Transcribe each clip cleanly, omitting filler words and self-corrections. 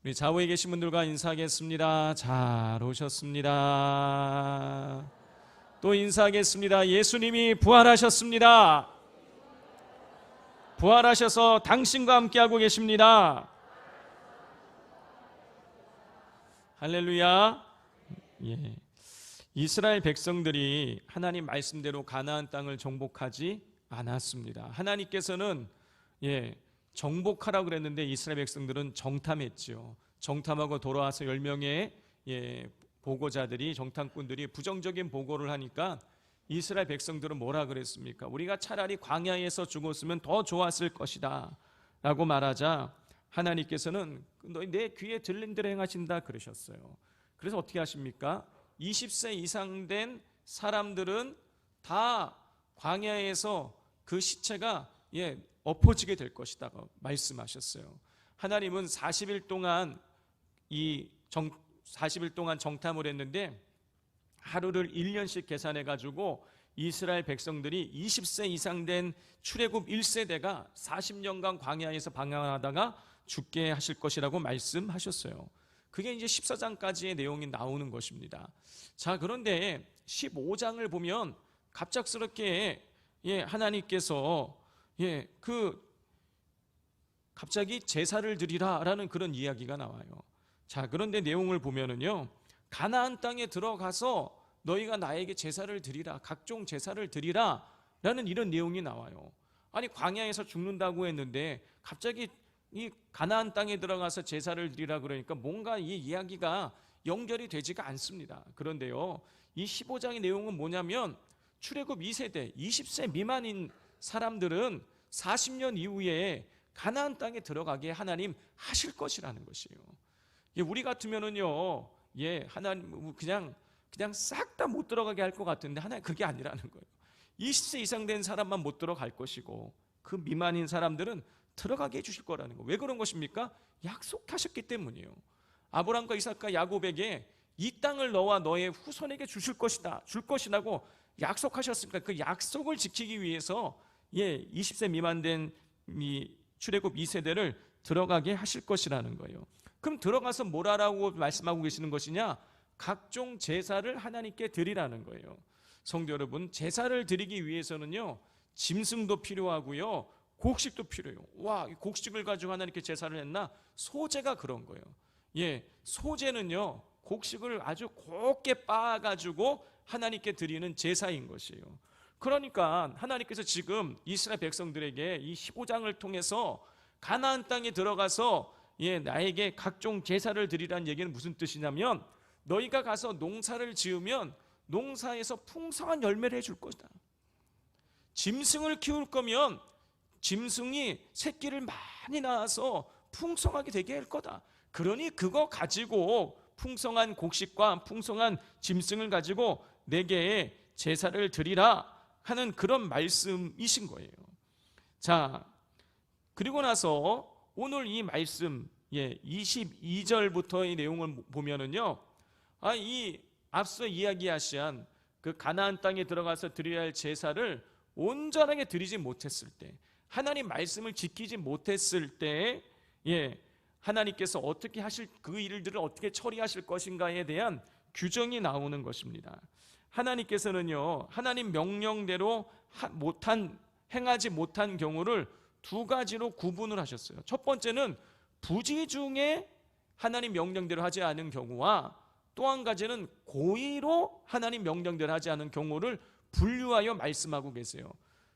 우리 좌우에 계신 분들과 인사하겠습니다. 잘 오셨습니다. 또 인사하겠습니다. 예수님이 부활하셨습니다. 부활하셔서 당신과 함께하고 계십니다. 할렐루야. 예. 이스라엘 백성들이 하나님 말씀대로 가나안 땅을 정복하지 않았습니다. 하나님께서는 정복하라고 그랬는데 이스라엘 백성들은 정탐했죠. 정탐하고 돌아와서 10명의 보고자들이, 정탐꾼들이 부정적인 보고를 하니까 이스라엘 백성들은 뭐라 그랬습니까? 우리가 차라리 광야에서 죽었으면 더 좋았을 것이다 라고 말하자 하나님께서는 너희 내 귀에 들린 대로 행하신다 그러셨어요. 그래서 어떻게 하십니까? 20세 이상 된 사람들은 다 광야에서 그 시체가 엎어지게 될 것이다 말씀하셨어요. 하나님은 40일 동안 40일 동안 정탐을 했는데 하루를 1년씩 계산해 가지고 이스라엘 백성들이 20세 이상 된 출애굽 1세대가 40년간 광야에서 방황하다가 죽게 하실 것이라고 말씀하셨어요. 그게 이제 14장까지의 내용이 나오는 것입니다. 자, 그런데 15장을 보면 갑작스럽게 하나님께서 갑자기 제사를 드리라라는 그런 이야기가 나와요. 자, 그런데 내용을 보면은요, 가나안 땅에 들어가서 너희가 나에게 제사를 드리라, 각종 제사를 드리라 라는 이런 내용이 나와요. 아니, 광야에서 죽는다고 했는데 갑자기 이 가나안 땅에 들어가서 제사를 드리라 그러니까 뭔가 이 이야기가 연결이 되지가 않습니다. 그런데요, 이 15장의 내용은 뭐냐면 출애굽 2세대 20세 미만인 사람들은 40년 이후에 가나안 땅에 들어가게 하나님 하실 것이라는 것이에요. 우리 같으면은요, 하나님 그냥 싹 다 못 들어가게 할 것 같은데 하나님 그게 아니라는 거예요. 20세 이상 된 사람만 못 들어갈 것이고 그 미만인 사람들은 들어가게 해주실 거라는 거예요. 왜 그런 것입니까? 약속하셨기 때문이에요. 아브라함과 이삭과 야곱에게 이 땅을 너와 너의 후손에게 줄 것이라고 약속하셨으니까 그 약속을 지키기 위해서 20세 미만 된 이 출애굽 2세대를 들어가게 하실 것이라는 거예요. 그럼 들어가서 뭐라고 말씀하고 계시는 것이냐? 각종 제사를 하나님께 드리라는 거예요. 성도 여러분, 제사를 드리기 위해서는요, 짐승도 필요하고요, 곡식도 필요해요. 와, 곡식을 가지고 하나님께 제사를 했나? 소제가 그런 거예요. 소제는요, 곡식을 아주 곱게 빻아가지고 하나님께 드리는 제사인 것이에요. 그러니까 하나님께서 지금 이스라엘 백성들에게 이 15장을 통해서 가나안 땅에 들어가서 나에게 각종 제사를 드리라는 얘기는 무슨 뜻이냐면, 너희가 가서 농사를 지으면 농사에서 풍성한 열매를 해줄 것이다. 짐승을 키울 거면 짐승이 새끼를 많이 낳아서 풍성하게 되게 할 거다. 그러니 그거 가지고 풍성한 곡식과 풍성한 짐승을 가지고 내게 제사를 드리라 하는 그런 말씀이신 거예요. 자, 그리고 나서 오늘 이 말씀 22절부터의 내용을 보면은요, 이 앞서 이야기하신 그 가나안 땅에 들어가서 드려야 할 제사를 온전하게 드리지 못했을 때, 하나님 말씀을 지키지 못했을 때 하나님께서 어떻게 하실, 그 일들을 어떻게 처리하실 것인가에 대한 규정이 나오는 것입니다. 하나님께서는요, 하나님 명령대로 행하지 못한 경우를 두 가지로 구분을 하셨어요. 첫 번째는 부지 중에 하나님 명령대로 하지 않은 경우와 또 한 가지는 고의로 하나님 명령대로 하지 않은 경우를 분류하여 말씀하고 계세요.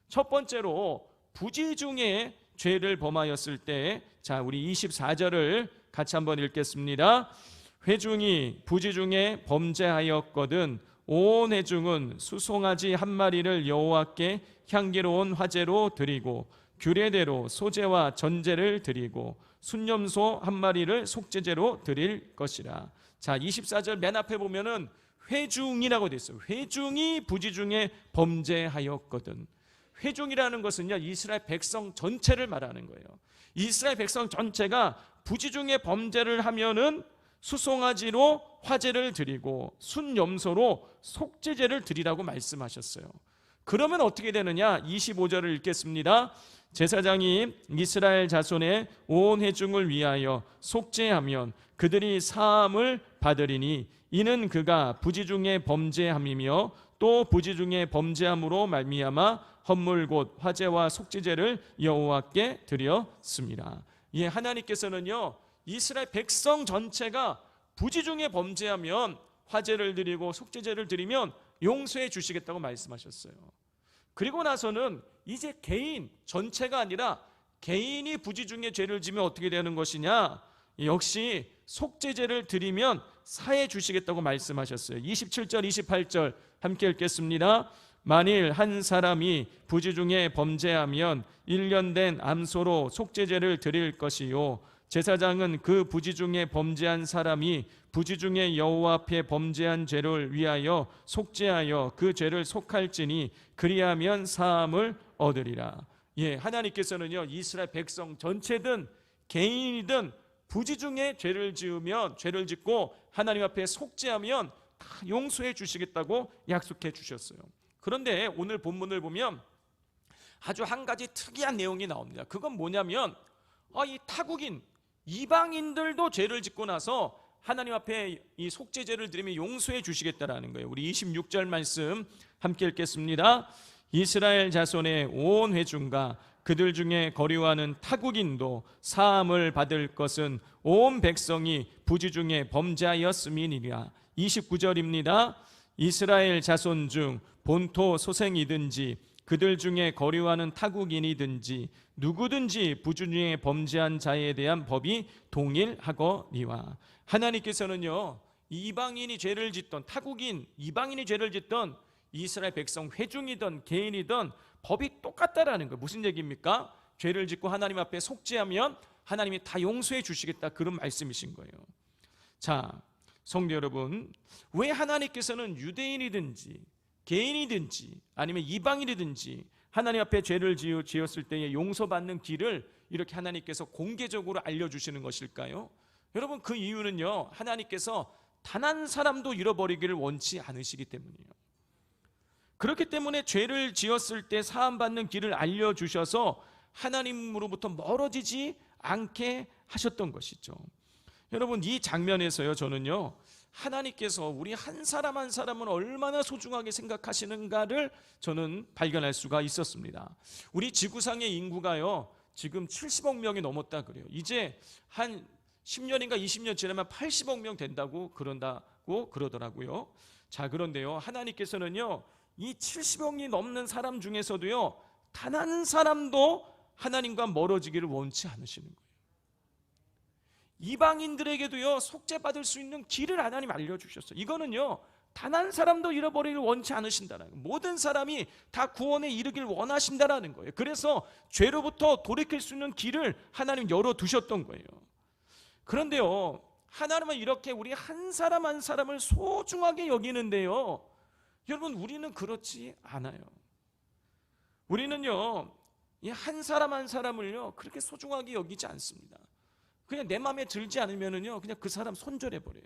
첫 번째로 부지 중에 죄를 범하였을 때, 자, 우리 24절을 같이 한번 읽겠습니다. 회중이 부지 중에 범죄하였거든 온 회중은 수송아지 한 마리를 여호와께 향기로운 화제로 드리고 규례대로 소제와 전제를 드리고 순념소 한 마리를 속죄제로 드릴 것이라. 자, 24절 맨 앞에 보면은 회중이라고 되어 있어요. 회중이 부지 중에 범죄하였거든. 회중이라는 것은요, 이스라엘 백성 전체를 말하는 거예요. 이스라엘 백성 전체가 부지 중에 범죄를 하면은 수송아지로 화제를 드리고 순염소로 속죄제를 드리라고 말씀하셨어요. 그러면 어떻게 되느냐? 25절을 읽겠습니다. 제사장이 이스라엘 자손의 온 회중을 위하여 속죄하면 그들이 사함을 받으리니 이는 그가 부지 중에 범죄함이며 또 부지 중에 범죄함으로 말미암아 헌물 곧 화제와 속죄제를 여호와께 드렸습니다. 예, 하나님께서는요 이스라엘 백성 전체가 부지 중에 범죄하면 화제를 드리고 속죄제를 드리면 용서해 주시겠다고 말씀하셨어요. 그리고 나서는 이제 개인 전체가 아니라 개인이 부지 중에 죄를 지면 어떻게 되는 것이냐? 역시 속죄제를 드리면 사해 주시겠다고 말씀하셨어요. 27절 28절 함께 읽겠습니다. 만일 한 사람이 부지 중에 범죄하면 1년 된 암소로 속죄제를 드릴 것이요 제사장은 그 부지 중에 범죄한 사람이 부지 중에 여호와 앞에 범죄한 죄를 위하여 속죄하여 그 죄를 속할지니 그리하면 사함을 얻으리라. 예, 하나님께서는요 이스라엘 백성 전체든 개인이든 부지 중에 죄를 지으면 죄를 짓고 하나님 앞에 속죄하면 다 용서해 주시겠다고 약속해 주셨어요. 그런데 오늘 본문을 보면 아주 한 가지 특이한 내용이 나옵니다. 그건 뭐냐면 이 타국인 이방인들도 죄를 짓고 나서 하나님 앞에 이 속죄제를 드리면 용서해 주시겠다라는 거예요. 우리 26절 말씀 함께 읽겠습니다. 이스라엘 자손의 온 회중과 그들 중에 거류하는 타국인도 사함을 받을 것은 온 백성이 부지 중에 범죄하였음이니라. 29절입니다. 이스라엘 자손 중 본토 소생이든지 그들 중에 거류하는 타국인이든지 누구든지 부지 중에 범죄한 자에 대한 법이 동일하거니와. 하나님께서는요 이방인이 죄를 짓던 타국인 이방인이 죄를 짓던 이스라엘 백성 회중이든 개인이든 법이 똑같다라는 거예요. 무슨 얘기입니까? 죄를 짓고 하나님 앞에 속죄하면 하나님이 다 용서해 주시겠다, 그런 말씀이신 거예요. 자, 성도 여러분, 왜 하나님께서는 유대인이든지 개인이든지 아니면 이방인이든지 하나님 앞에 죄를 지었을 때에 용서받는 길을 이렇게 하나님께서 공개적으로 알려주시는 것일까요? 여러분, 그 이유는요 하나님께서 단 한 사람도 잃어버리기를 원치 않으시기 때문이에요. 그렇기 때문에 죄를 지었을 때 사함받는 길을 알려주셔서 하나님으로부터 멀어지지 않게 하셨던 것이죠. 여러분, 이 장면에서요 저는요 하나님께서 우리 한 사람 한 사람은 얼마나 소중하게 생각하시는가를 저는 발견할 수가 있었습니다. 우리 지구상의 인구가요 지금 70억 명이 넘었다 그래요. 이제 한 10년인가 20년 지나면 80억 명 된다고 그러더라고요. 자, 그런데요 하나님께서는요 이 70억이 넘는 사람 중에서도요 단 한 사람도 하나님과 멀어지기를 원치 않으시는 거예요. 이방인들에게도요 속죄받을 수 있는 길을 하나님 알려주셨어요. 이거는요 단 한 사람도 잃어버리기를 원치 않으신다는 거예요. 모든 사람이 다 구원에 이르길 원하신다라는 거예요. 그래서 죄로부터 돌이킬 수 있는 길을 하나님 열어두셨던 거예요. 그런데요 하나님은 이렇게 우리 한 사람 한 사람을 소중하게 여기는데요 여러분, 우리는 그렇지 않아요. 우리는요 이 한 사람 한 사람을요 그렇게 소중하게 여기지 않습니다. 그냥 내 마음에 들지 않으면은요 그냥 그 사람 손절해버려요.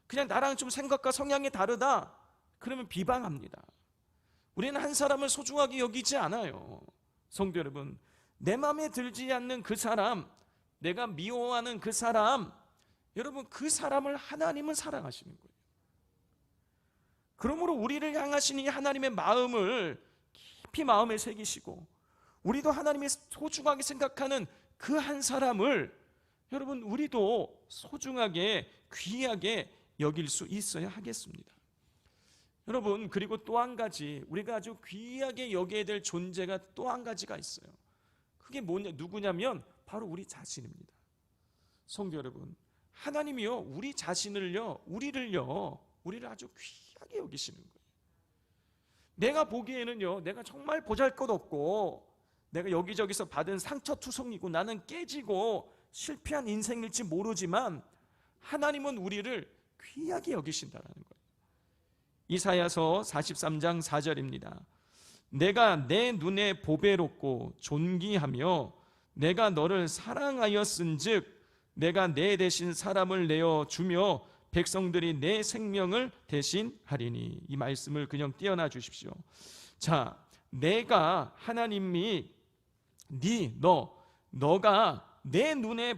그냥 나랑 좀 생각과 성향이 다르다 그러면 비방합니다. 우리는 한 사람을 소중하게 여기지 않아요. 성도 여러분, 내 마음에 들지 않는 그 사람, 내가 미워하는 그 사람, 여러분 그 사람을 하나님은 사랑하시는 거예요. 그러므로 우리를 향하신 이 하나님의 마음을 깊이 마음에 새기시고 우리도 하나님이 소중하게 생각하는 그 한 사람을 여러분 우리도 소중하게 귀하게 여길 수 있어야 하겠습니다. 여러분, 그리고 또 한 가지 우리가 아주 귀하게 여겨야 될 존재가 또 한 가지가 있어요. 그게 누구냐면 바로 우리 자신입니다. 성도 여러분, 하나님이요 우리 자신을요 우리를 아주 귀하게 여기시는 거예요. 내가 보기에는요 내가 정말 보잘것없고 내가 여기저기서 받은 상처투성이고 나는 깨지고 실패한 인생일지 모르지만 하나님은 우리를 귀하게 여기신다는 거예요. 이사야서 43장 4절입니다. 내가 내 눈에 보배롭고 존귀하며 내가 너를 사랑하였은즉 내가 내 대신 사람을 내어 주며 백성들이 내 생명을 대신하리니. 이 말씀을 그냥 띄어놔 주십시오. 자, 내가 하나님이 너가 내 눈에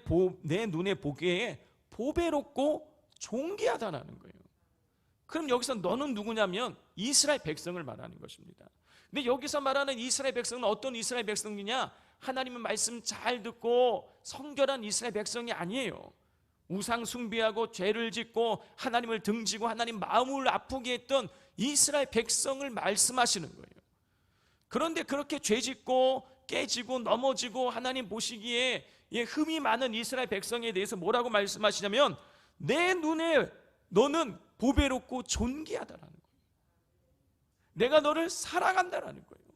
보기에 보배롭고 존귀하다라는 거예요. 그럼 여기서 너는 누구냐면 이스라엘 백성을 말하는 것입니다. 근데 여기서 말하는 이스라엘 백성은 어떤 이스라엘 백성이냐? 하나님의 말씀 잘 듣고 성결한 이스라엘 백성이 아니에요. 우상 숭배하고 죄를 짓고 하나님을 등지고 하나님 마음을 아프게 했던 이스라엘 백성을 말씀하시는 거예요. 그런데 그렇게 죄 짓고 깨지고 넘어지고 하나님 보시기에 흠이 많은 이스라엘 백성에 대해서 뭐라고 말씀하시냐면 내 눈에 너는 보배롭고 존귀하다라는 거예요. 내가 너를 사랑한다라는 거예요.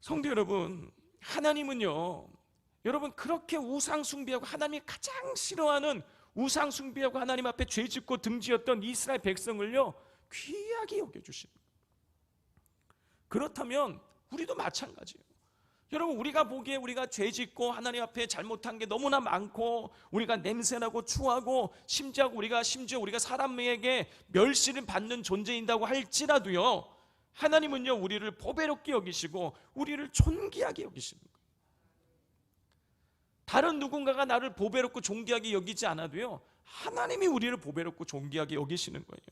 성도 여러분, 하나님은요, 여러분 그렇게 우상 숭배하고 하나님이 가장 싫어하는 우상 숭배하고 하나님 앞에 죄 짓고 등지었던 이스라엘 백성을요 귀하게 여겨주시는 거예요. 그렇다면 우리도 마찬가지예요. 여러분, 우리가 보기에 우리가 죄 짓고 하나님 앞에 잘못한 게 너무나 많고 우리가 냄새나고 추하고 심지어 우리가 사람에게 멸시를 받는 존재인다고 할지라도요, 하나님은요 우리를 보배롭게 여기시고 우리를 존귀하게 여기시는 거예요. 다른 누군가가 나를 보배롭고 존귀하게 여기지 않아도요 하나님이 우리를 보배롭고 존귀하게 여기시는 거예요.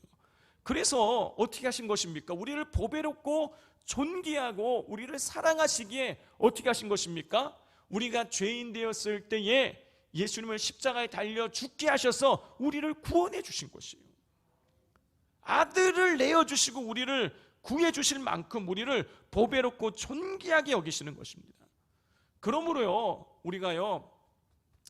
그래서 어떻게 하신 것입니까? 우리를 보배롭고 존귀하고 우리를 사랑하시기에 어떻게 하신 것입니까? 우리가 죄인 되었을 때에 예수님을 십자가에 달려 죽게 하셔서 우리를 구원해 주신 것이에요. 아들을 내어주시고 우리를 구해 주실 만큼 우리를 보배롭고 존귀하게 여기시는 것입니다. 그러므로요 우리가요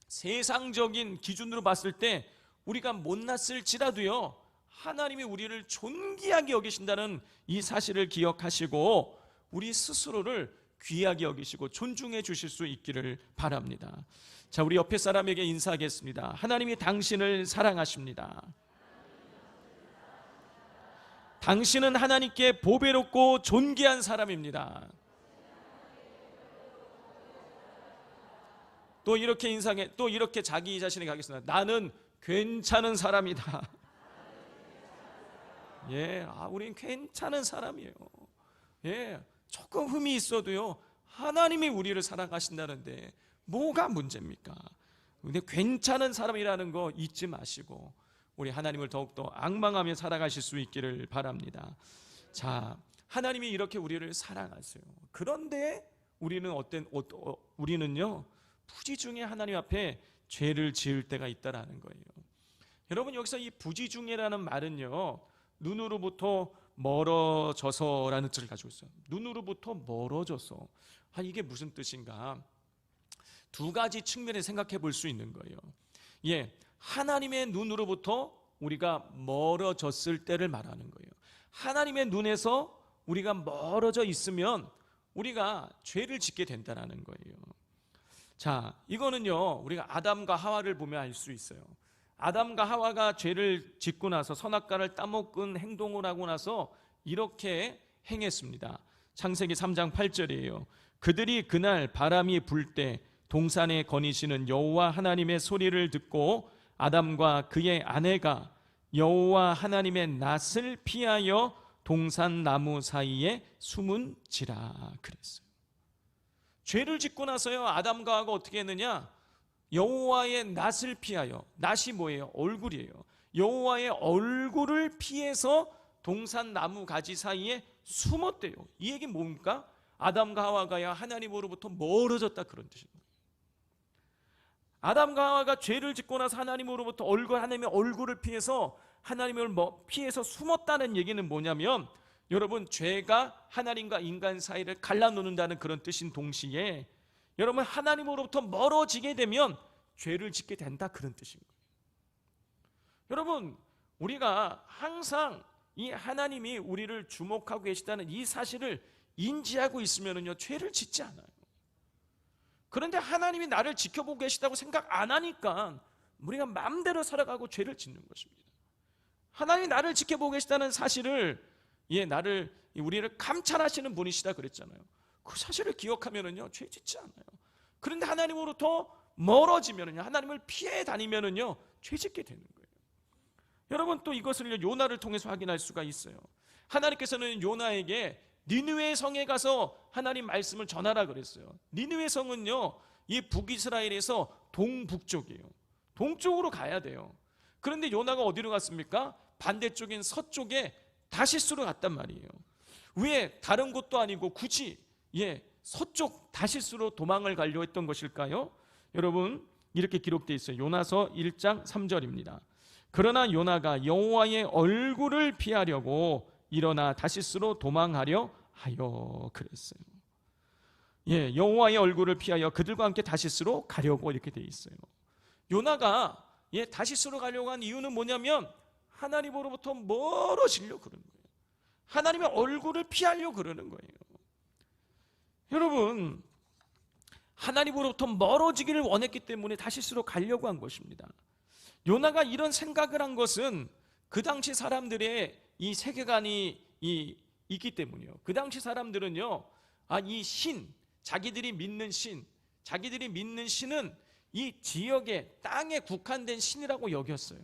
세상적인 기준으로 봤을 때 우리가 못났을지라도요 하나님이 우리를 존귀하게 여기신다는 이 사실을 기억하시고 우리 스스로를 귀하게 여기시고 존중해 주실 수 있기를 바랍니다. 자, 우리 옆에 사람에게 인사하겠습니다. 하나님이 당신을 사랑하십니다. 당신은 하나님께 보배롭고 존귀한 사람입니다. 또 이렇게 자기 자신에게 하겠습니다. 나는 괜찮은 사람이다. 우린 괜찮은 사람이에요. 조금 흠이 있어도요 하나님이 우리를 사랑하신다는데 뭐가 문제입니까? 근데 괜찮은 사람이라는 거 잊지 마시고 우리 하나님을 더욱더 앙망하며 살아가실 수 있기를 바랍니다. 자, 하나님이 이렇게 우리를 사랑하세요. 그런데 우리는요 부지중에 하나님 앞에 죄를 지을 때가 있다라는 거예요. 여러분, 여기서 이 부지중에라는 말은요 눈으로부터 멀어져서라는 뜻을 가지고 있어요. 눈으로부터 멀어져서. 이게 무슨 뜻인가? 두 가지 측면에 생각해 볼 수 있는 거예요. 하나님의 눈으로부터 우리가 멀어졌을 때를 말하는 거예요. 하나님의 눈에서 우리가 멀어져 있으면 우리가 죄를 짓게 된다는 거예요. 자, 이거는요 우리가 아담과 하와를 보면 알 수 있어요. 아담과 하와가 죄를 짓고 나서 선악과를 따먹은 행동을 하고 나서 이렇게 행했습니다. 창세기 3장 8절이에요. 그들이 그날 바람이 불 때 동산에 거니시는 여호와 하나님의 소리를 듣고 아담과 그의 아내가 여호와 하나님의 낯을 피하여 동산 나무 사이에 숨은지라 그랬어요. 죄를 짓고 나서요 아담과 하와가 어떻게 했느냐? 여호와의 낯을 피하여, 낯이 뭐예요? 얼굴이에요. 여호와의 얼굴을 피해서 동산 나무 가지 사이에 숨었대요. 이 얘기는 뭡니까? 아담과 하와가 하나님으로부터 멀어졌다 그런 뜻입니다. 아담과 하와가 죄를 짓고 나서 하나님으로부터 하나님의 얼굴을 피해서 하나님을 피해서 숨었다는 얘기는 뭐냐면 여러분, 죄가 하나님과 인간 사이를 갈라놓는다는 그런 뜻인 동시에 여러분, 하나님으로부터 멀어지게 되면 죄를 짓게 된다 그런 뜻인 거예요. 여러분, 우리가 항상 이 하나님이 우리를 주목하고 계시다는 이 사실을 인지하고 있으면요 죄를 짓지 않아요. 그런데 하나님이 나를 지켜보고 계시다고 생각 안 하니까 우리가 마음대로 살아가고 죄를 짓는 것입니다. 하나님이 나를 지켜보고 계시다는 사실을 우리를 감찰하시는 분이시다 그랬잖아요. 그 사실을 기억하면은요 죄 짓지 않아요. 그런데 하나님으로부터 멀어지면은요, 하나님을 피해 다니면은요 죄짓게 되는 거예요. 여러분, 또 이것을 요나를 통해서 확인할 수가 있어요. 하나님께서는 요나에게 니느웨 성에 가서 하나님 말씀을 전하라 그랬어요. 니느웨 성은요, 이 북이스라엘에서 동북쪽이에요. 동쪽으로 가야 돼요. 그런데 요나가 어디로 갔습니까? 반대쪽인 서쪽에 다시스로 갔단 말이에요. 왜 다른 곳도 아니고 굳이 서쪽 다시스로 도망을 가려 했던 것일까요? 여러분, 이렇게 기록되어 있어요. 요나서 1장 3절입니다. 그러나 요나가 여호와의 얼굴을 피하려고 일어나 다시스로 도망하려 하여 그랬어요. 여호와의 얼굴을 피하여 그들과 함께 다시스로 가려고 이렇게 되어 있어요. 요나가 다시스로 가려고 한 이유는 뭐냐면 하나님으로부터 멀어지려고 그러는 거예요. 하나님의 얼굴을 피하려고 그러는 거예요. 여러분, 하나님으로부터 멀어지기를 원했기 때문에 다시스로 가려고 한 것입니다. 요나가 이런 생각을 한 것은 그 당시 사람들의 이 세계관이 있기 때문이에요. 그 당시 사람들은요, 이 신, 자기들이 믿는 신은 이 지역의 땅에 국한된 신이라고 여겼어요.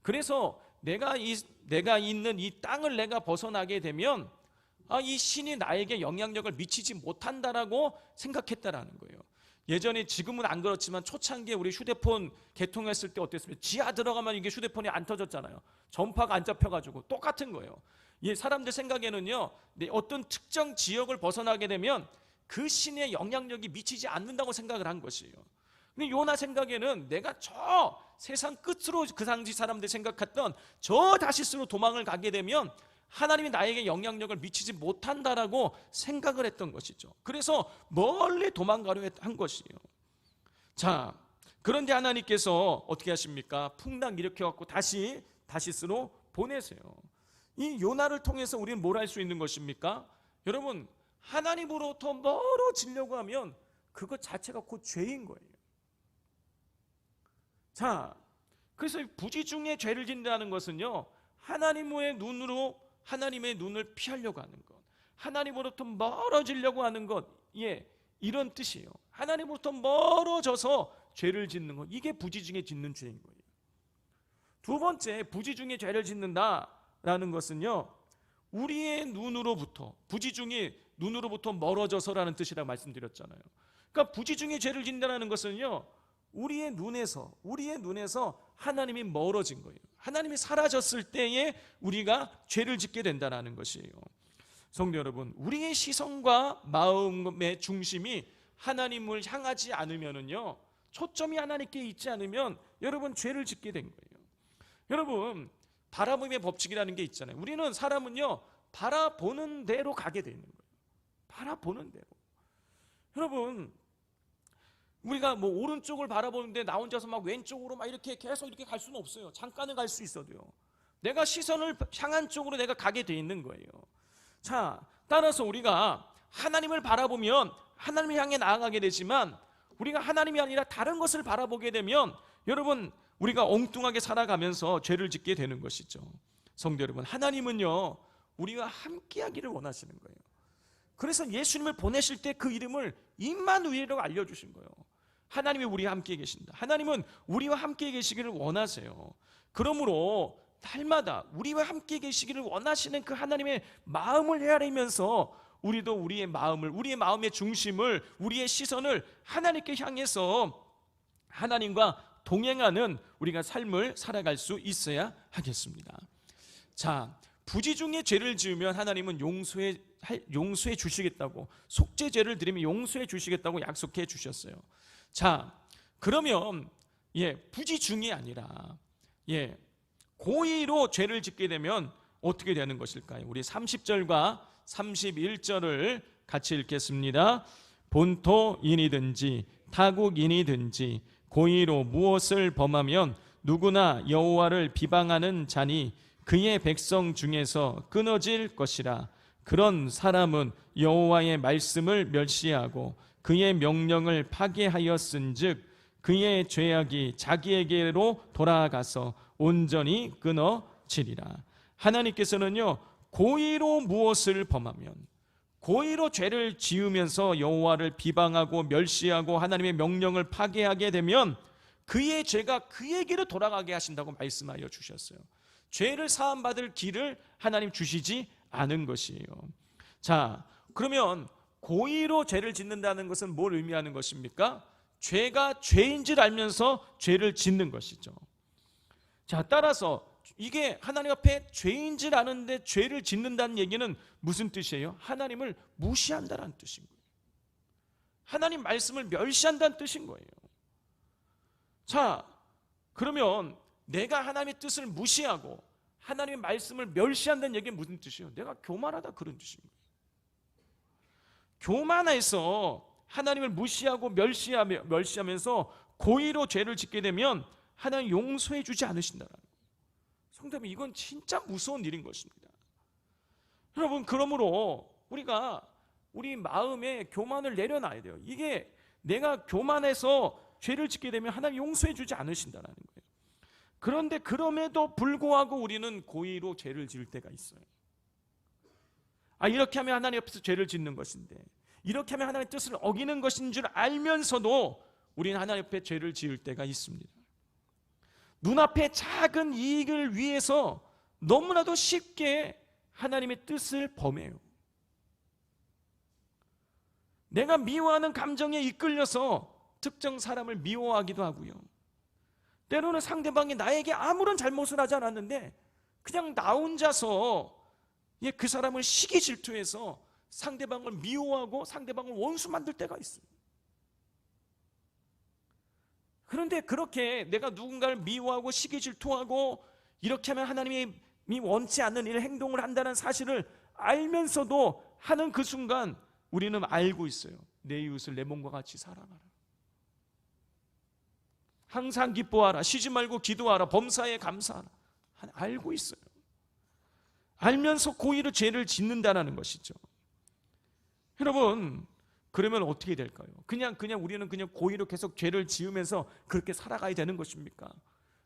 그래서 내가 있는 이 땅을 내가 벗어나게 되면 이 신이 나에게 영향력을 미치지 못한다라고 생각했다라는 거예요. 예전에, 지금은 안 그렇지만 초창기에 우리 휴대폰 개통했을 때 어땠습니까? 지하 들어가면 이게 휴대폰이 안 터졌잖아요. 전파가 안 잡혀가지고. 똑같은 거예요. 사람들 생각에는요, 어떤 특정 지역을 벗어나게 되면 그 신의 영향력이 미치지 않는다고 생각을 한 것이에요. 근데 요나 생각에는 내가 저 세상 끝으로, 그 당시 사람들이 생각했던 저 다시스로 도망을 가게 되면 하나님이 나에게 영향력을 미치지 못한다라고 생각을 했던 것이죠. 그래서 멀리 도망가려 한 것이에요. 자, 그런데 하나님께서 어떻게 하십니까? 풍랑 일으켜갖고 다시 다시스로 보내세요. 이 요나를 통해서 우리는 뭘 할 수 있는 것입니까? 여러분, 하나님으로부터 멀어지려고 하면 그것 자체가 곧 죄인 거예요. 자, 그래서 부지 중에 죄를 짓는다는 것은요, 하나님의 눈을 피하려고 하는 것, 하나님으로부터 멀어지려고 하는 것, 이런 뜻이에요. 하나님으로부터 멀어져서 죄를 짓는 것, 이게 부지 중에 짓는 죄인 거예요. 두 번째, 부지 중에 죄를 짓는다라는 것은요, 우리의 눈으로부터, 부지 중에 눈으로부터 멀어져서라는 뜻이라고 말씀드렸잖아요. 그러니까 부지 중에 죄를 짓는다는 것은요, 우리의 눈에서 하나님이 멀어진 거예요. 하나님이 사라졌을 때에 우리가 죄를 짓게 된다는 것이에요. 성도 여러분, 우리의 시선과 마음의 중심이 하나님을 향하지 않으면은요, 초점이 하나님께 있지 않으면 여러분 죄를 짓게 된 거예요. 여러분, 바라봄의 법칙이라는 게 있잖아요. 우리는 사람은요, 바라보는 대로 가게 되는 거예요. 바라보는 대로. 여러분, 우리가 오른쪽을 바라보는데 나 혼자서 막 왼쪽으로 막 이렇게 계속 이렇게 갈 수는 없어요. 잠깐은 갈 수 있어도요. 내가 시선을 향한 쪽으로 내가 가게 돼 있는 거예요. 자, 따라서 우리가 하나님을 바라보면 하나님을 향해 나아가게 되지만, 우리가 하나님이 아니라 다른 것을 바라보게 되면 여러분, 우리가 엉뚱하게 살아가면서 죄를 짓게 되는 것이죠. 성도 여러분, 하나님은요, 우리와 함께하기를 원하시는 거예요. 그래서 예수님을 보내실 때 그 이름을 임마누엘이라고 알려주신 거예요. 하나님이 우리와 함께 계신다. 하나님은 우리와 함께 계시기를 원하세요. 그러므로 날마다 우리와 함께 계시기를 원하시는 그 하나님의 마음을 헤아리면서 우리도 우리의 마음의 중심을, 우리의 시선을 하나님께 향해서 하나님과 동행하는 우리가 삶을 살아갈 수 있어야 하겠습니다. 자, 부지 중에 죄를 지으면 하나님은 용서해 주시겠다고, 속죄죄를 드리면 용서해 주시겠다고 약속해 주셨어요. 자, 그러면 부지 중이 아니라 고의로 죄를 짓게 되면 어떻게 되는 것일까요? 우리 30절과 31절을 같이 읽겠습니다. 본토인이든지 타국인이든지 고의로 무엇을 범하면 누구나 여호와를 비방하는 자니 그의 백성 중에서 끊어질 것이라. 그런 사람은 여호와의 말씀을 멸시하고 그의 명령을 파괴하였은즉 그의 죄악이 자기에게로 돌아가서 온전히 끊어지리라. 하나님께서는요, 고의로 무엇을 범하면, 고의로 죄를 지으면서 여호와를 비방하고 멸시하고 하나님의 명령을 파괴하게 되면 그의 죄가 그에게로 돌아가게 하신다고 말씀하여 주셨어요. 죄를 사함받을 길을 하나님 주시지 않은 것이에요. 자, 그러면 고의로 죄를 짓는다는 것은 뭘 의미하는 것입니까? 죄가 죄인 줄 알면서 죄를 짓는 것이죠. 자, 따라서 이게 하나님 앞에 죄인 줄 아는데 죄를 짓는다는 얘기는 무슨 뜻이에요? 하나님을 무시한다는 뜻인 거예요. 하나님 말씀을 멸시한다는 뜻인 거예요. 자, 그러면 내가 하나님의 뜻을 무시하고 하나님의 말씀을 멸시한다는 얘기는 무슨 뜻이에요? 내가 교만하다, 그런 뜻인 거예요. 교만해서 하나님을 무시하고 멸시하면서 고의로 죄를 짓게 되면 하나님 용서해 주지 않으신다는 거예요. 성도님, 이건 진짜 무서운 일인 것입니다. 여러분, 그러므로 우리가 우리 마음에 교만을 내려놔야 돼요. 이게 내가 교만해서 죄를 짓게 되면 하나님 용서해 주지 않으신다는 거예요. 그런데 그럼에도 불구하고 우리는 고의로 죄를 지을 때가 있어요. 이렇게 하면 하나님 앞에서 죄를 짓는 것인데, 이렇게 하면 하나님의 뜻을 어기는 것인 줄 알면서도 우리는 하나님 앞에 죄를 지을 때가 있습니다. 눈앞에 작은 이익을 위해서 너무나도 쉽게 하나님의 뜻을 범해요. 내가 미워하는 감정에 이끌려서 특정 사람을 미워하기도 하고요. 때로는 상대방이 나에게 아무런 잘못을 하지 않았는데 그냥 나 혼자서 그 사람을 시기 질투해서 상대방을 미워하고 상대방을 원수 만들 때가 있어요. 그런데 그렇게 내가 누군가를 미워하고 시기 질투하고 이렇게 하면 하나님이 원치 않는 일 행동을 한다는 사실을 알면서도 하는 그 순간 우리는 알고 있어요. 내 이웃을 내 몸과 같이 사랑하라. 항상 기뻐하라. 쉬지 말고 기도하라. 범사에 감사하라. 알고 있어요. 알면서 고의로 죄를 짓는다는 것이죠. 여러분, 그러면 어떻게 될까요? 그냥 우리는 그냥 고의로 계속 죄를 지으면서 그렇게 살아가야 되는 것입니까?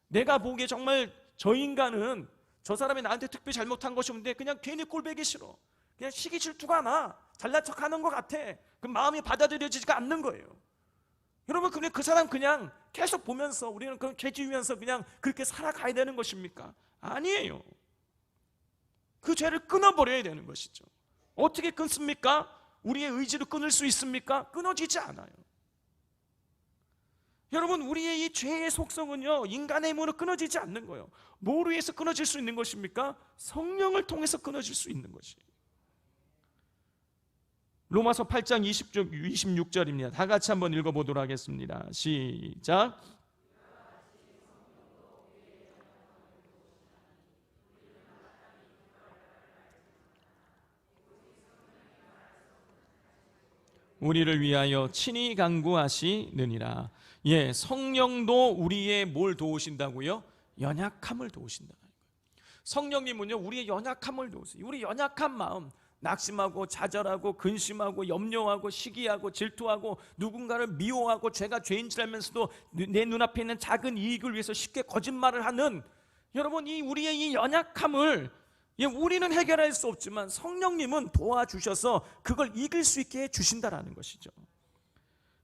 내가 보기에 정말 저 인간은 저 사람이 나한테 특별히 잘못한 것이 없는데 그냥 괜히 꼴보기 싫어. 그냥 시기 질투가 나. 잘난 척하는 것 같아. 그 마음이 받아들여지지가 않는 거예요. 여러분, 근데 그 사람 그냥 계속 보면서 우리는 그럼 죄 지으면서 그냥 그렇게 살아가야 되는 것입니까? 아니에요. 그 죄를 끊어버려야 되는 것이죠. 어떻게 끊습니까? 우리의 의지로 끊을 수 있습니까? 끊어지지 않아요. 여러분, 우리의 이 죄의 속성은요, 인간의 힘으로 끊어지지 않는 거예요. 뭘 위해서 끊어질 수 있는 것입니까? 성령을 통해서 끊어질 수 있는 것이에요. 로마서 8장 26절입니다. 다 같이 한번 읽어보도록 하겠습니다. 시작. 우리를 위하여 친히 간구하시느니라. 예, 성령도 우리의 뭘 도우신다고요? 연약함을 도우신다는 거예요. 성령님은요, 우리의 연약함을 도우세요. 우리 연약한 마음, 낙심하고 좌절하고 근심하고 염려하고 시기하고 질투하고 누군가를 미워하고 제가 죄인 줄 알면서도 내 눈앞에 있는 작은 이익을 위해서 쉽게 거짓말을 하는, 여러분, 이 우리의 이 연약함을 우리는 해결할 수 없지만 성령님은 도와주셔서 그걸 이길 수 있게 해주신다라는 것이죠.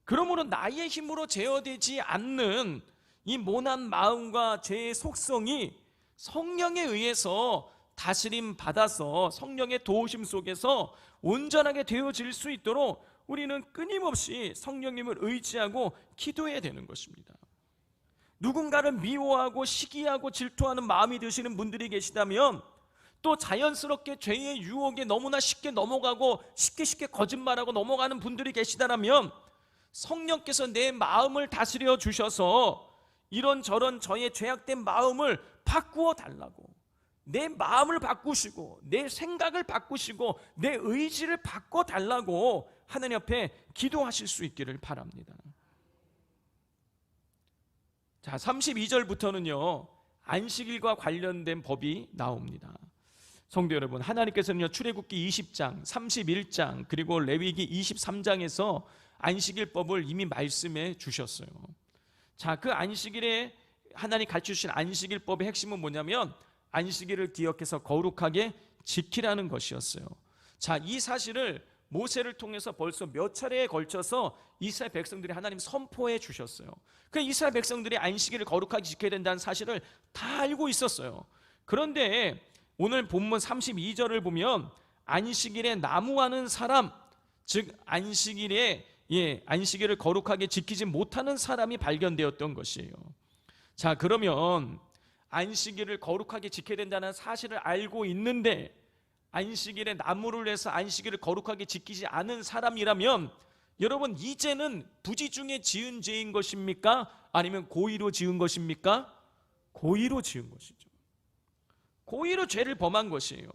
그러므로 나의 힘으로 제어되지 않는 이 모난 마음과 죄의 속성이 성령에 의해서 다스림 받아서 성령의 도우심 속에서 온전하게 되어질 수 있도록 우리는 끊임없이 성령님을 의지하고 기도해야 되는 것입니다. 누군가를 미워하고 시기하고 질투하는 마음이 드시는 분들이 계시다면, 또 자연스럽게 죄의 유혹에 너무나 쉽게 넘어가고 쉽게 거짓말하고 넘어가는 분들이 계시다면 성령께서 내 마음을 다스려 주셔서 이런저런 저의 죄악된 마음을 바꾸어 달라고, 내 마음을 바꾸시고 내 생각을 바꾸시고 내 의지를 바꿔 달라고 하나님 앞에 기도하실 수 있기를 바랍니다. 자, 32절부터는요 안식일과 관련된 법이 나옵니다. 성도 여러분, 하나님께서는요 출애굽기 20장, 31장 그리고 레위기 23장에서 안식일법을 이미 말씀해 주셨어요. 자, 그 안식일에 하나님 가르쳐주신 안식일법의 핵심은 뭐냐면 안식일을 기억해서 거룩하게 지키라는 것이었어요. 자, 이 사실을 모세를 통해서 벌써 몇 차례에 걸쳐서 이스라엘 백성들이 하나님 선포해 주셨어요. 그 이스라엘 백성들이 안식일을 거룩하게 지켜야 된다는 사실을 다 알고 있었어요. 그런데 오늘 본문 32절을 보면 안식일에 나무하는 사람, 즉 안식일을 거룩하게 지키지 못하는 사람이 발견되었던 것이에요. 자, 그러면 안식일을 거룩하게 지켜야 된다는 사실을 알고 있는데 안식일에 나무를 해서 안식일을 거룩하게 지키지 않은 사람이라면 여러분, 이제는 부지 중에 지은 죄인 것입니까? 아니면 고의로 지은 것입니까? 고의로 지은 것이죠. 고의로 죄를 범한 것이에요.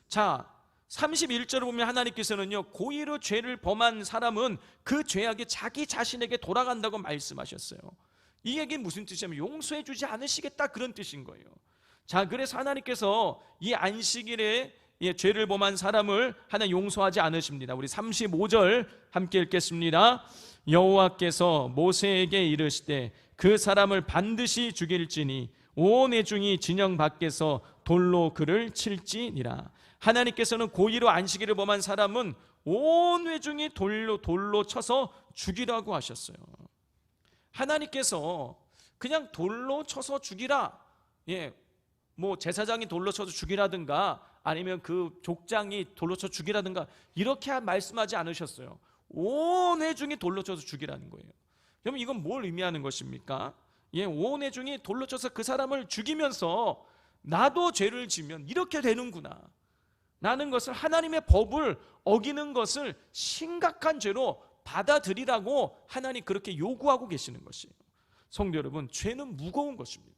자, 31절을 보면 하나님께서는요, 고의로 죄를 범한 사람은 그 죄악이 자기 자신에게 돌아간다고 말씀하셨어요. 이 얘기는 무슨 뜻이냐면 용서해 주지 않으시겠다, 그런 뜻인 거예요. 자, 그래서 하나님께서 이 안식일에 죄를 범한 사람을 하나 용서하지 않으십니다. 우리 35절 함께 읽겠습니다. 여호와께서 모세에게 이르시되 그 사람을 반드시 죽일지니 온 회중이 진영 밖에서 돌로 그를 칠지니라. 하나님께서는 고의로 안식일을 범한 사람은 온 회중이 돌로 쳐서 죽이라고 하셨어요. 하나님께서 그냥 돌로 쳐서 죽이라, 뭐 제사장이 돌로 쳐서 죽이라든가 아니면 그 족장이 돌로 쳐 죽이라든가 이렇게 말씀하지 않으셨어요. 온 회중이 돌로 쳐서 죽이라는 거예요. 그러면 이건 뭘 의미하는 것입니까? 온 회중이 돌로 쳐서 그 사람을 죽이면서 나도 죄를 지면 이렇게 되는구나 라는 것을, 하나님의 법을 어기는 것을 심각한 죄로 받아들이라고 하나님 그렇게 요구하고 계시는 것이에요. 성도 여러분, 죄는 무거운 것입니다.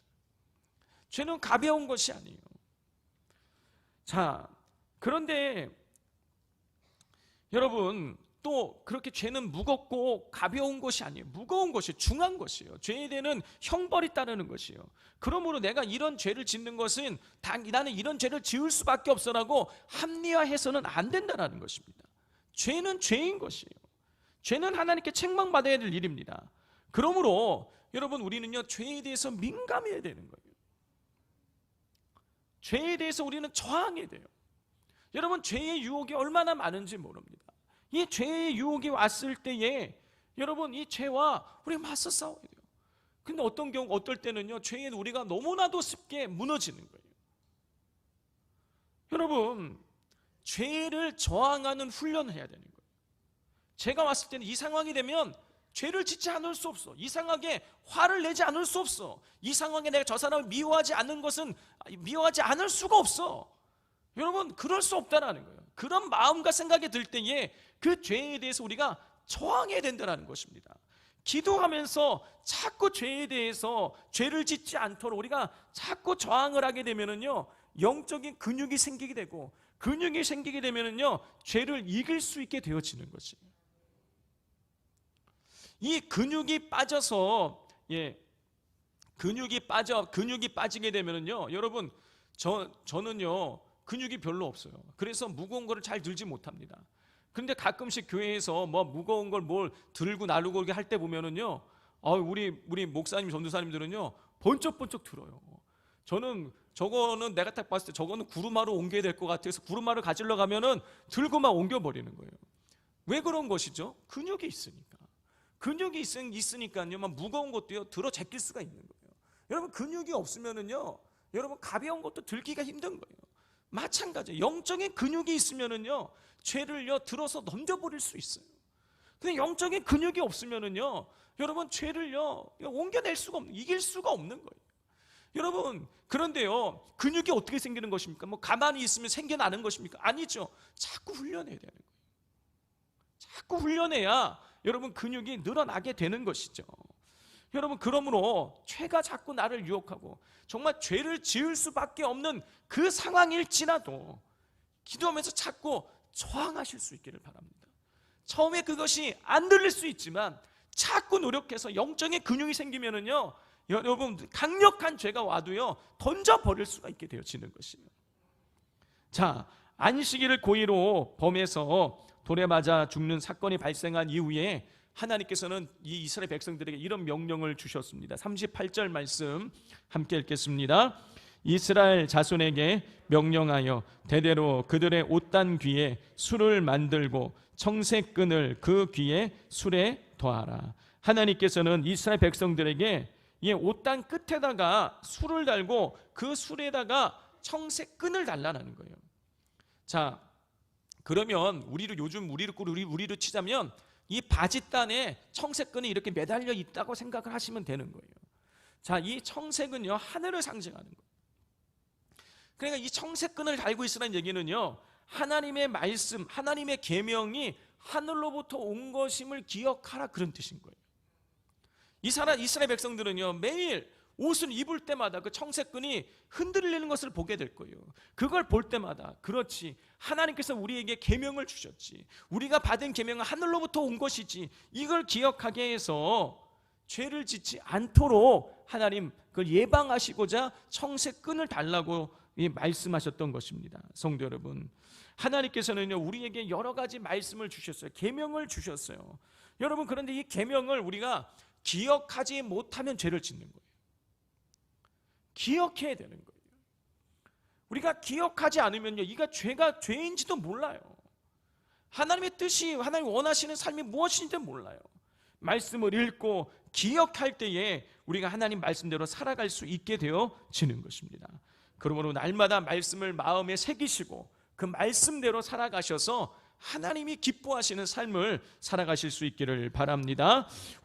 죄는 가벼운 것이 아니에요. 자, 그런데 여러분, 또 그렇게 죄는 무겁고 가벼운 것이 아니에요. 무거운 것이 중한 것이에요. 죄에 대한 형벌이 따르는 것이에요. 그러므로 내가 이런 죄를 짓는 것은 나는 이런 죄를 지을 수밖에 없어라고 합리화해서는 안 된다는 것입니다. 죄는 죄인 것이에요. 죄는 하나님께 책망받아야 될 일입니다. 그러므로 여러분, 우리는요, 죄에 대해서 민감해야 되는 거예요. 죄에 대해서 우리는 저항해야 돼요. 여러분, 죄의 유혹이 얼마나 많은지 모릅니다. 이 죄의 유혹이 왔을 때에 여러분, 이 죄와 우리가 맞서 싸워야 돼요. 근데 어떨 때는요, 죄에 우리가 너무나도 쉽게 무너지는 거예요. 여러분, 죄를 저항하는 훈련을 해야 되는 거예요. 죄가 왔을 때는 이 상황이 되면 죄를 짓지 않을 수 없어. 이상하게 화를 내지 않을 수 없어. 이상하게 내가 저 사람을 미워하지 않을 수가 없어. 여러분, 그럴 수 없다라는 거예요. 그런 마음과 생각이 들 때에 그 죄에 대해서 우리가 저항해야 된다는 것입니다. 기도하면서 자꾸 죄에 대해서 죄를 짓지 않도록 우리가 자꾸 저항을 하게 되면은요, 영적인 근육이 생기게 되고, 근육이 생기게 되면은요, 죄를 이길 수 있게 되어지는 것이에요. 이 근육이 빠져서 근육이 빠지게 되면은요, 여러분, 저는요 근육이 별로 없어요. 그래서 무거운 거를 잘 들지 못합니다. 그런데 가끔씩 교회에서 뭐 무거운 걸 뭘 들고 나르고 할 때 보면은요, 우리 목사님, 전도사님들은요 번쩍번쩍 들어요. 저는 저거는 내가 딱 봤을 때 저거는 구루마로 옮겨야 될 것 같아서 구루마를 가지러 가면은 들고 막 옮겨버리는 거예요. 왜 그런 것이죠? 근육이 있으니까. 근육이 있으니까요, 막 무거운 것도요 들어 제낄 수가 있는 거예요. 여러분, 근육이 없으면은요, 여러분 가벼운 것도 들기가 힘든 거예요. 마찬가지예요. 영적인 근육이 있으면은요, 죄를요 들어서 넘겨버릴 수 있어요. 근데 영적인 근육이 없으면은요, 여러분 죄를요 옮겨낼 수가 없는, 이길 수가 없는 거예요. 여러분, 그런데요, 근육이 어떻게 생기는 것입니까? 뭐 가만히 있으면 생겨나는 것입니까? 아니죠. 자꾸 훈련해야 되는 거예요. 자꾸 훈련해야 여러분 근육이 늘어나게 되는 것이죠. 여러분, 그러므로 죄가 자꾸 나를 유혹하고 정말 죄를 지을 수밖에 없는 그 상황일지라도 기도하면서 자꾸 저항하실 수 있기를 바랍니다. 처음에 그것이 안 들릴 수 있지만 자꾸 노력해서 영적인 근육이 생기면은요, 여러분 강력한 죄가 와도요 던져버릴 수가 있게 되어지는 것이에요. 자, 안식일을 고의로 범해서 돌에 맞아 죽는 사건이 발생한 이후에 하나님께서는 이 이스라엘 백성들에게 이런 명령을 주셨습니다. 38절 말씀 함께 읽겠습니다. 이스라엘 자손에게 명령하여 대대로 그들의 옷단 귀에 술을 만들고 청색끈을 그 귀에 술에 더하라. 하나님께서는 이스라엘 백성들에게 이 옷단 끝에다가 술을 달고 그 술에다가 청색끈을 달라는 거예요. 자, 그러면 우리로 치자면 이 바짓단에 청색끈이 이렇게 매달려 있다고 생각을 하시면 되는 거예요. 자, 이 청색은요, 하늘을 상징하는 거예요. 그러니까 이 청색끈을 달고 있으라는 얘기는요, 하나님의 말씀, 하나님의 계명이 하늘로부터 온 것임을 기억하라, 그런 뜻인 거예요. 이스라엘 백성들은요, 매일 옷을 입을 때마다 그 청색끈이 흔들리는 것을 보게 될 거예요. 그걸 볼 때마다, 그렇지, 하나님께서 우리에게 계명을 주셨지, 우리가 받은 계명은 하늘로부터 온 것이지, 이걸 기억하게 해서 죄를 짓지 않도록 하나님 그걸 예방하시고자 청색끈을 달라고 말씀하셨던 것입니다. 성도 여러분, 하나님께서는요, 우리에게 여러 가지 말씀을 주셨어요. 계명을 주셨어요. 여러분, 그런데 이 계명을 우리가 기억하지 못하면 죄를 짓는 거예요. 기억해야 되는 거예요. 우리가 기억하지 않으면요, 이가 죄인지도 몰라요. 하나님의 뜻이, 하나님 원하시는 삶이 무엇인지도 몰라요. 말씀을 읽고 기억할 때에 우리가 하나님 말씀대로 살아갈 수 있게 되어지는 것입니다. 그러므로 날마다 말씀을 마음에 새기시고 그 말씀대로 살아가셔서 하나님이 기뻐하시는 삶을 살아가실 수 있기를 바랍니다.